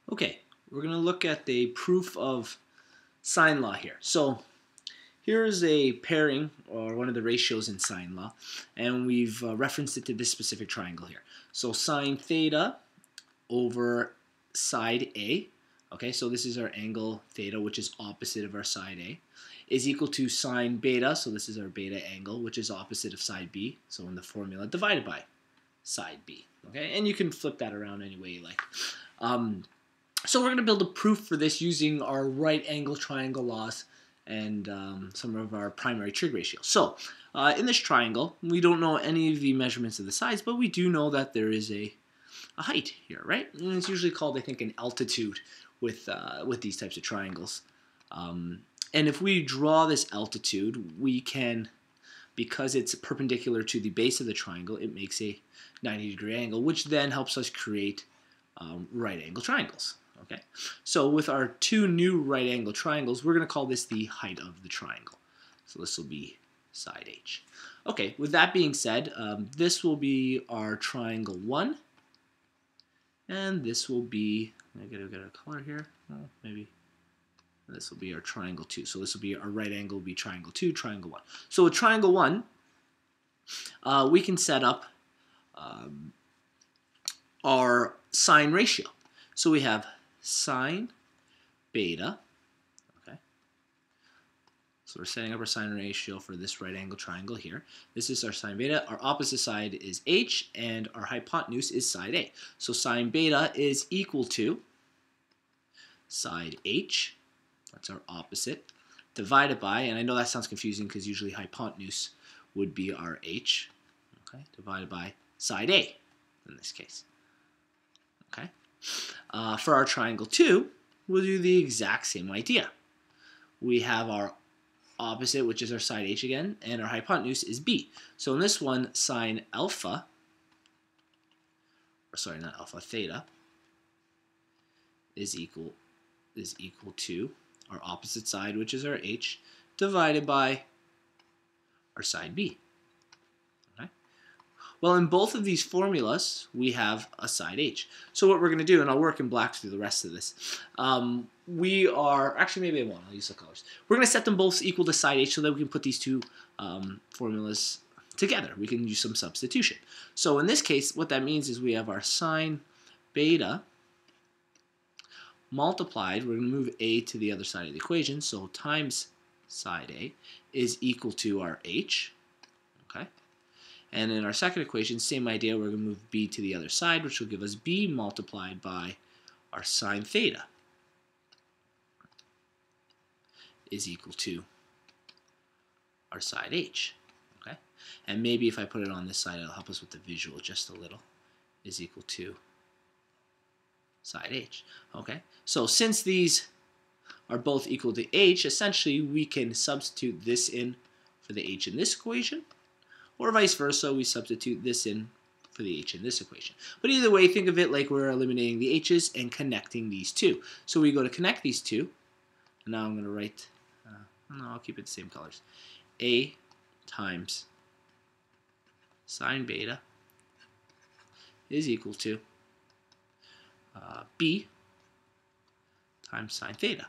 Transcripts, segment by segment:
Okay, we're going to look at the proof of sine law here. So here is a pairing, or one of the ratios in sine law, and we've referenced it to this specific triangle here. So sine theta over side A, okay, so this is our angle theta, which is opposite of our side A, is equal to sine beta, so this is our beta angle, which is opposite of side B, so in the formula, divided by side B, okay, and you can flip that around any way you like. So we're going to build a proof for this using our right angle triangle laws and some of our primary trig ratios. So in this triangle, we don't know any of the measurements of the sides, but we do know that there is a height here, right? And it's usually called, I think, an altitude with these types of triangles. And if we draw this altitude, we can, because it's perpendicular to the base of the triangle, it makes a 90-degree angle, which then helps us create right angle triangles. Okay, so with our two new right angle triangles, we're going to call this the height of the triangle. So this will be side H. Okay, with that being said, this will be our triangle 1, and this will be, I gotta get a color here, well, maybe this will be our triangle 2. So this will be our right angle will be triangle 2, triangle 1. So with triangle 1, we can set up our sine ratio. So we have sine beta, okay, so we're setting up our sine ratio for this right angle triangle here. This is our sine beta, our opposite side is H, and our hypotenuse is side A. So sine beta is equal to side H, that's our opposite, divided by, and I know that sounds confusing because usually hypotenuse would be our H, okay, divided by side A in this case. Okay. For our triangle 2, we'll do the exact same idea. We have our opposite, which is our side H again, and our hypotenuse is B. So in this one, sine alpha, or sorry, not alpha, theta, is equal to our opposite side, which is our H, divided by our side B. Well, in both of these formulas, we have a side H. So what we're going to do, and I'll work in black through the rest of this, we are, actually maybe I won't, I'll use the colors. We're going to set them both equal to side H so that we can put these two formulas together. We can use some substitution. So in this case, what that means is we have our sine beta multiplied, we're going to move A to the other side of the equation, so times side A is equal to our H, okay? And in our second equation, same idea, we're going to move B to the other side, which will give us B multiplied by our sine theta is equal to our side H. Okay? And maybe if I put it on this side, it'll help us with the visual just a little, is equal to side H. Okay? So since these are both equal to H, essentially we can substitute this in for the H in this equation, or vice versa, we substitute this in for the H in this equation. But either way, think of it like we're eliminating the H's and connecting these two. So we go to connect these two, and now I'm going to write, no, I'll keep it the same colors. A times sine beta is equal to B times sine theta.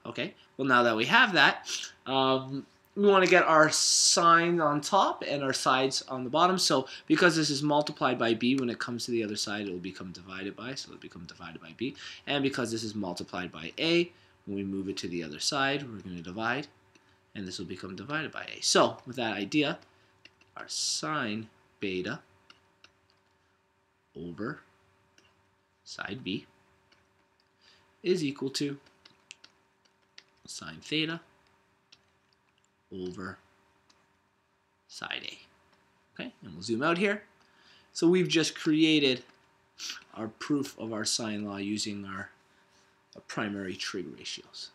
Okay, well now that we have that, we want to get our sine on top and our sides on the bottom. So because this is multiplied by B, when it comes to the other side, it will become divided by, so it'll become divided by B. And because this is multiplied by A, when we move it to the other side, we're going to divide, and this will become divided by A. So with that idea, our sine beta over side B is equal to sine theta over side A. Okay, and we'll zoom out here. So we've just created our proof of our sine law using our primary trig ratios.